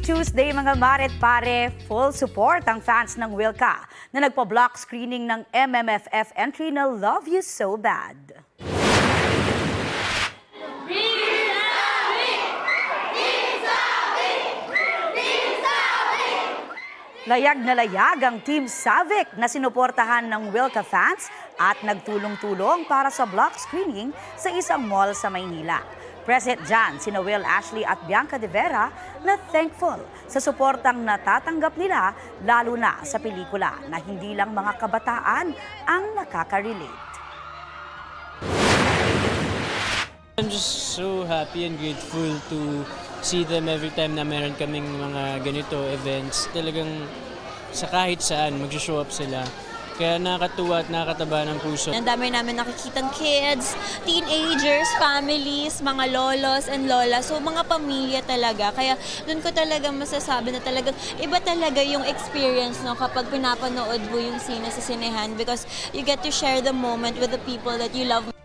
Tuesday mga maret pare, full support ang fans ng Wilka na nagpa-block screening ng MMFF entry na Love You So Bad. Layag na layag ang Team Savic na sinuportahan ng Wilka fans at nagtulong-tulong para sa block screening sa isang mall sa Maynila. Present dyan sina Will Ashley at Bianca de Vera na thankful sa suportang natatanggap nila lalo na sa pelikula na hindi lang mga kabataan ang nakaka-relate. I'm just so happy and grateful to see them every time na meron kaming mga ganito events. Talagang sa kahit saan mag-show up sila. Kaya nakakatuwa at nakakataba ng puso. Ang dami namin nakikitang kids, teenagers, families, mga lolos and lolas. So mga pamilya talaga. Kaya doon ko talaga masasabi na talagang iba talaga yung experience no, kapag pinapanood mo yung sine sa sinehan because you get to share the moment with the people that you love.